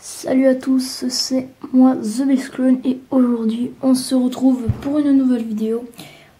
Salut à tous, c'est moi The Best Clone et aujourd'hui on se retrouve pour une nouvelle vidéo.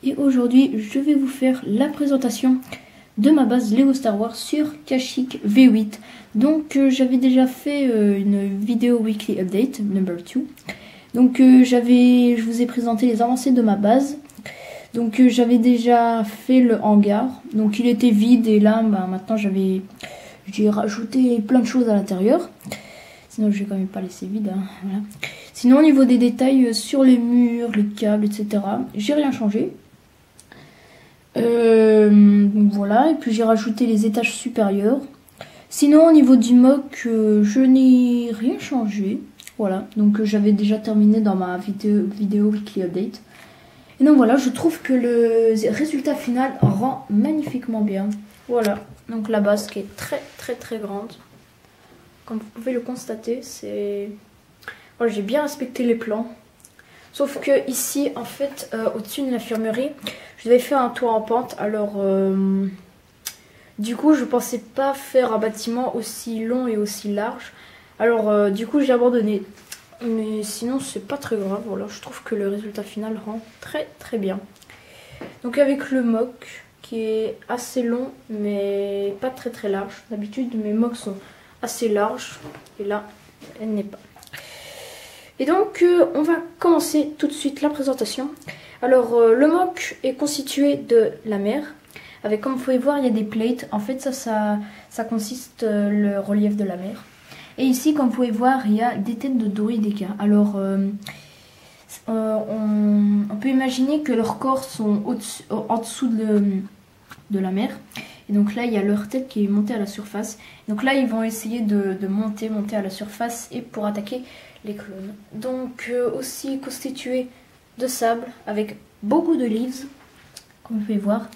Et aujourd'hui je vais vous faire la présentation de ma base Lego Star Wars sur Kashyyyk V8. Donc j'avais déjà fait une vidéo weekly update number 2. Donc je vous ai présenté les avancées de ma base. Donc j'avais déjà fait le hangar, donc il était vide et là maintenant j'ai rajouté plein de choses à l'intérieur. Sinon je vais quand même pas laisser vide, hein, voilà. Sinon au niveau des détails sur les murs, les câbles, etc. j'ai rien changé. Donc voilà, et puis j'ai rajouté les étages supérieurs. Sinon au niveau du mock, je n'ai rien changé. Voilà, donc j'avais déjà terminé dans ma vidéo weekly update. Et donc voilà, je trouve que le résultat final rend magnifiquement bien. Voilà, donc la base qui est très grande. Comme vous pouvez le constater, c'est... Voilà, j'ai bien respecté les plans. Sauf que ici, en fait, au-dessus de l'infirmerie, je devais faire un toit en pente. Alors, du coup, je pensais pas faire un bâtiment aussi long et aussi large. Alors, du coup, j'ai abandonné. Mais sinon, c'est pas très grave. Voilà, je trouve que le résultat final rend très bien. Donc, avec le mock, qui est assez long, mais pas très large. D'habitude, mes mocks sont assez large et là elle n'est pas. Et donc on va commencer tout de suite la présentation. Alors le mock est constitué de la mer avec, comme vous pouvez voir, il y a des plates. En fait ça consiste le relief de la mer. Et ici, comme vous pouvez voir, il y a des têtes de droïdes. Alors on peut imaginer que leurs corps sont en dessous de la mer. Et donc là, il y a leur tête qui est montée à la surface. Donc là, ils vont essayer de monter à la surface et pour attaquer les clones. Donc aussi constitué de sable avec beaucoup de leaves, comme vous pouvez voir,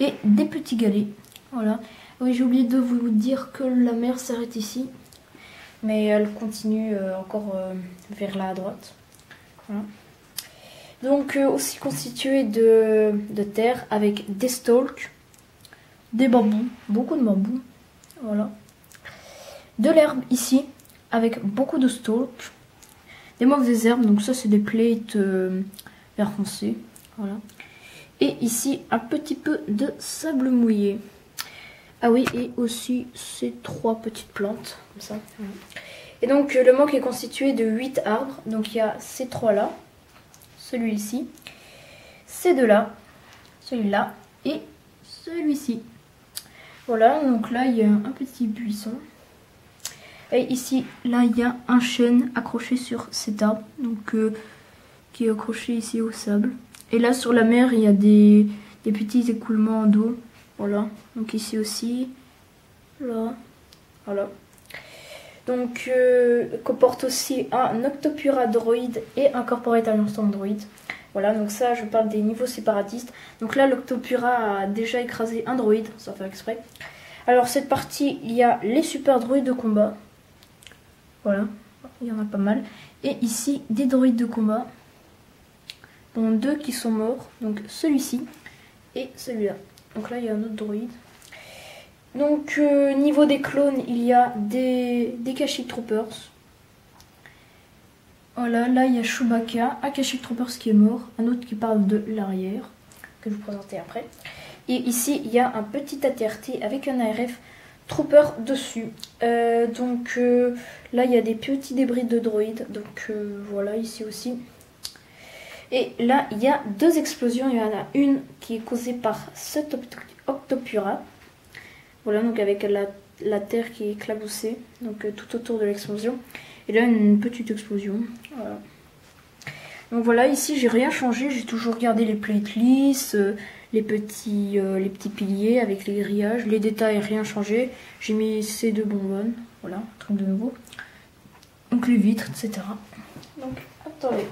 et des petits galets. Voilà. Oui, j'ai oublié de vous dire que la mer s'arrête ici, mais elle continue encore vers là à droite. Voilà. Donc aussi constitué de terre avec des stalks, des bambous, beaucoup de bambous, voilà. De l'herbe ici, avec beaucoup de stalks, des mauvaises herbes, donc ça c'est des plates vert foncé, voilà. Et ici, un petit peu de sable mouillé. Ah oui, et aussi ces 3 petites plantes, comme ça. Et donc le mock est constitué de 8 arbres, donc il y a ces 3 là, celui-ci, ces 2 là, celui-là et celui-ci. Voilà, donc là il y a un petit buisson. Et ici, là il y a un chêne accroché sur cet arbre, donc qui est accroché ici au sable. Et là sur la mer, il y a des petits écoulements d'eau. Voilà, donc ici aussi, là, voilà. Donc comporte aussi un Octopura droïde et un Corporate Alliance droïde. Voilà, donc ça, je parle des niveaux séparatistes. Donc là, l'Octopura a déjà écrasé un droïde, sans faire exprès. Alors, cette partie, il y a les super droïdes de combat. Voilà, il y en a pas mal. Et ici, des droïdes de combat, dont 2 qui sont morts. Donc celui-ci et celui-là. Donc là, il y a un autre droïde. Donc, niveau des clones, il y a des Kashyyyk Troopers. Voilà, là il y a Chewbacca, un Kashyyyk Troopers qui est mort, un autre qui parle de l'arrière, que je vais vous présenter après. Et ici il y a un petit AT-RT avec un ARF Trooper dessus. Donc là il y a des petits débris de droïdes, donc voilà, ici aussi. Et là il y a 2 explosions, il y en a une qui est causée par cet Octopura. Voilà, donc avec la terre qui est éclaboussée, donc tout autour de l'explosion. Et là, une petite explosion. Voilà. Donc voilà, ici, j'ai rien changé. J'ai toujours gardé les plates lisses, les petits piliers avec les grillages. Les détails, rien changé. J'ai mis ces 2 bonbonnes. Voilà, un truc de nouveau. Donc les vitres, etc. Donc, attendez.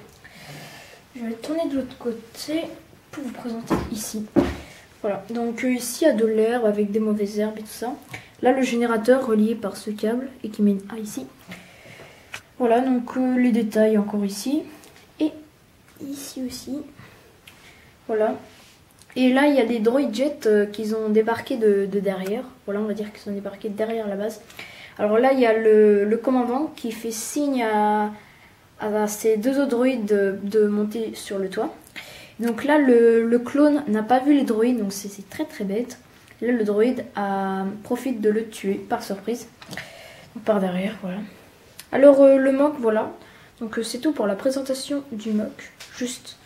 Je vais tourner de l'autre côté pour vous présenter ici. Voilà, donc ici, il y a de l'herbe avec des mauvaises herbes et tout ça. Là, le générateur relié par ce câble et qui mène à ici. Voilà, donc les détails encore ici. Et ici aussi. Voilà. Et là, il y a des droid jets qui ont débarqué de derrière. Voilà, on va dire qu'ils sont débarqués derrière la base. Alors là, il y a le commandant qui fait signe à ces deux autres droïdes de monter sur le toit. Donc là, le clone n'a pas vu les droïdes, donc c'est très très bête. Là, le droïde profite de le tuer par surprise. Donc, par derrière, voilà. Alors, le mock, voilà. Donc, c'est tout pour la présentation du mock. Juste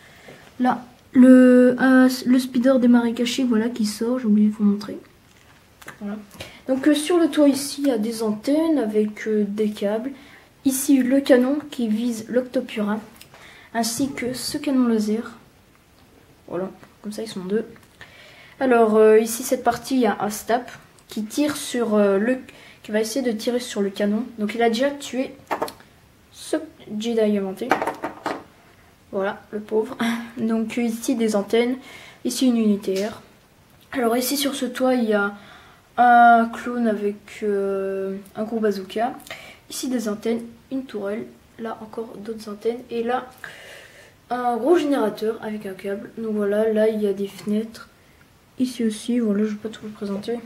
là, le speeder des marécachés, voilà, qui sort. J'ai oublié de vous montrer. Voilà. Donc, sur le toit, ici, il y a des antennes avec des câbles. Ici, le canon qui vise l'Octopura, ainsi que ce canon laser. Voilà, comme ça, ils sont deux. Alors, ici, cette partie, il y a un Stap qui tire sur qui va essayer de tirer sur le canon. Donc, il a déjà tué ce Jedi aimanté. Voilà, le pauvre. Donc, ici, des antennes. Ici, une unité R. Alors, ici, sur ce toit, il y a un clone avec un gros bazooka. Ici, des antennes, une tourelle. Là, encore d'autres antennes. Et là, un gros générateur avec un câble. Donc, voilà, là, il y a des fenêtres. Ici aussi, voilà, je ne vais pas tout vous présenter.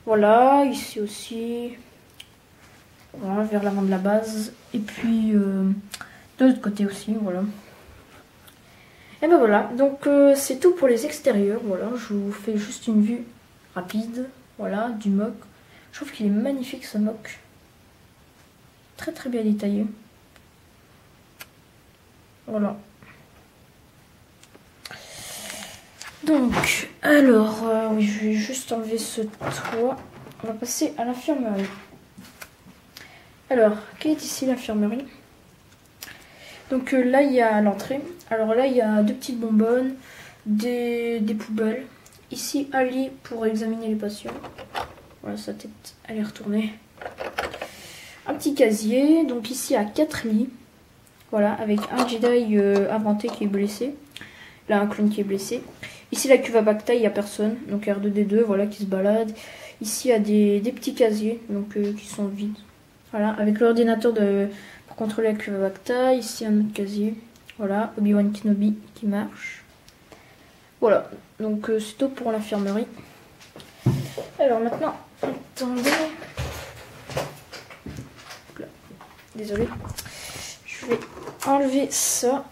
Voilà, ici aussi. Voilà, vers l'avant de la base. Et puis, de l'autre côté aussi, voilà. Et ben voilà, donc c'est tout pour les extérieurs. Voilà, je vous fais juste une vue rapide, voilà, du mock. Je trouve qu'il est magnifique ce mock. Très très bien détaillé. Voilà. Donc, alors, oui, je vais juste enlever ce toit. On va passer à l'infirmerie. Alors, quelle est ici l'infirmerie? Donc là, il y a l'entrée. Alors là, il y a deux petites bonbonnes, des poubelles. Ici, un lit pour examiner les patients. Voilà, sa tête, elle est retournée. Un petit casier. Donc ici, il y a 4 lits. Voilà, avec un Jedi inventé qui est blessé. Là, un clone qui est blessé. Ici, la cuve à bacta, il n'y a personne. Donc R2D2, voilà, qui se balade. Ici, il y a des petits casiers, donc qui sont vides. Voilà, avec l'ordinateur pour contrôler la cuve à bacta. Ici, un autre casier. Voilà, Obi-Wan Kenobi qui marche. Voilà, donc c'est tout pour l'infirmerie. Alors maintenant, attendez. Désolé. Je vais enlever ça.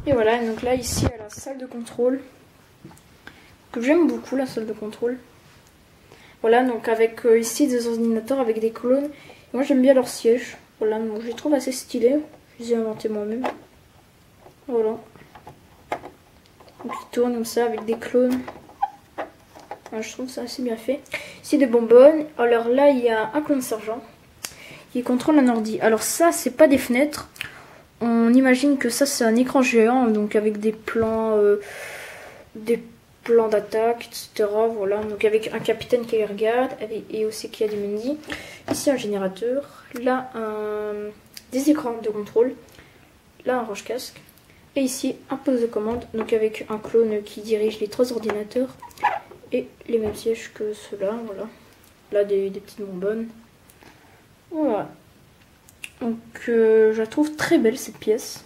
Et voilà, donc là, ici, il y a la salle de contrôle. Que j'aime beaucoup, la salle de contrôle. Voilà, donc avec ici des ordinateurs avec des clones. Et moi, j'aime bien leur siège. Voilà, donc je les trouve assez stylés. Je les ai inventés moi-même. Voilà. Donc ils tournent comme ça avec des clones. Voilà, je trouve ça assez bien fait. Ici, des bonbonnes. Alors là, il y a un clone sergent qui contrôle un ordi. Alors ça, c'est pas des fenêtres. On imagine que ça, c'est un écran géant, donc avec des plans d'attaque, etc. Voilà, donc avec un capitaine qui les regarde et aussi qui a des menus. Ici, un générateur. Là, des écrans de contrôle. Là, un range-casque. Et ici, un poste de commande, donc avec un clone qui dirige les 3 ordinateurs. Et les mêmes sièges que ceux-là, voilà. Là, des petites bonbonnes. Voilà. Donc je la trouve très belle cette pièce.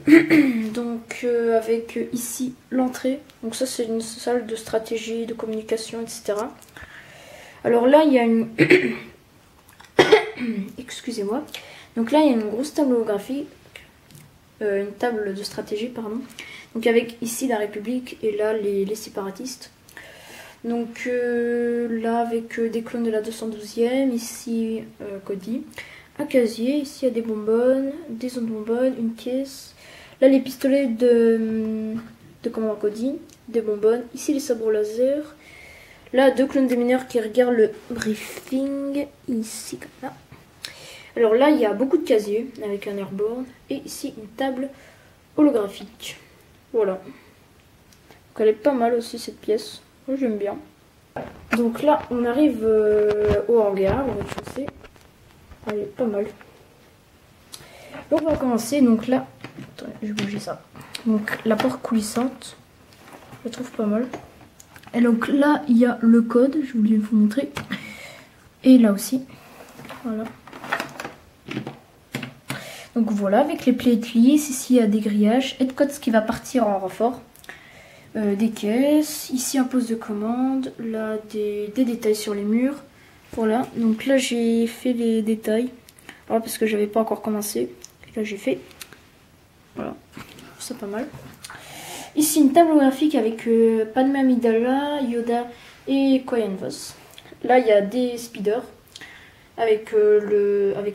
Donc avec ici l'entrée. Donc ça c'est une salle de stratégie, de communication, etc. Alors là il y a une... Excusez-moi. Donc là il y a une grosse tableaugraphie. Une table de stratégie, pardon. Donc avec ici la République et là les séparatistes. Donc là avec des clones de la 212e, ici Cody. Un casier, ici il y a des bonbonnes, des autres bonbonnes, une caisse. Là les pistolets de commandant Cody, des bonbonnes. Ici les sabres laser. Là 2 clones démineurs qui regardent le briefing. Ici comme ça. Alors là il y a beaucoup de casiers avec un airborne. Et ici une table holographique. Voilà. Donc elle est pas mal aussi cette pièce. Moi j'aime bien. Donc là on arrive au hangar, au rez-de-chaussée. Elle est pas mal. Donc on va commencer. Donc là, attendez, je vais bouger ça. Donc la porte coulissante, je la trouve pas mal. Et donc là, il y a le code, je voulais vous montrer. Et là aussi, voilà. Donc voilà, avec les platelets, ici il y a des grillages. Et de code ce qui va partir en renfort. des caisses, ici un poste de commande, là des détails sur les murs. Voilà, donc là j'ai fait les détails, voilà, parce que j'avais pas encore commencé. Et là j'ai fait, voilà, c'est pas mal. Ici une table graphique avec Padmé Amidala, Yoda et Koyan Voss. Là il y a des speeders avec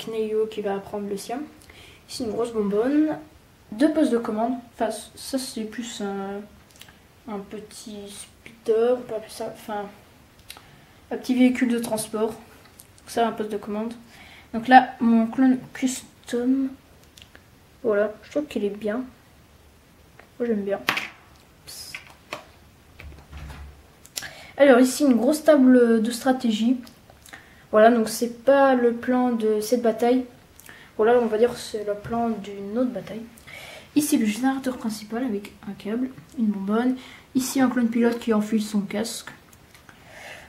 Neyo qui va apprendre le sien. Ici une grosse bonbonne, 2 postes de commande. Enfin ça c'est plus un petit speeder, on peut appeler ça, enfin un petit véhicule de transport. Ça, un poste de commande. Donc là, mon clone custom. Voilà, je trouve qu'il est bien. Moi, j'aime bien. Psst. Alors ici, une grosse table de stratégie. Voilà, donc c'est pas le plan de cette bataille. Voilà, on va dire que c'est le plan d'une autre bataille. Ici, le générateur principal avec un câble, une bonbonne. Ici, un clone pilote qui enfile son casque.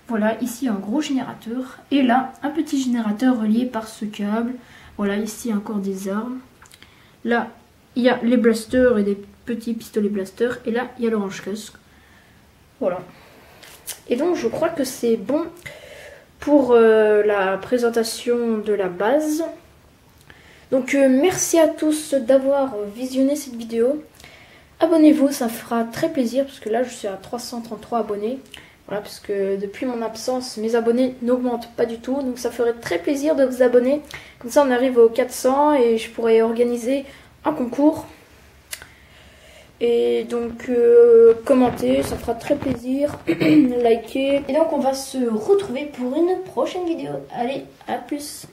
Voilà, ici un gros générateur. Et là, un petit générateur relié par ce câble. Voilà, ici encore des armes. Là, il y a les blasters et des petits pistolets blasters. Et là, il y a l'orange casque. Voilà. Et donc, je crois que c'est bon pour la présentation de la base. Donc, merci à tous d'avoir visionné cette vidéo. Abonnez-vous, ça fera très plaisir. Parce que là, je suis à 333 abonnés. Voilà, parce que depuis mon absence, mes abonnés n'augmentent pas du tout. Donc ça ferait très plaisir de vous abonner. Comme ça, on arrive aux 400 et je pourrais organiser un concours. Et donc, commentez, ça fera très plaisir. Likez. Et donc, on va se retrouver pour une prochaine vidéo. Allez, à plus.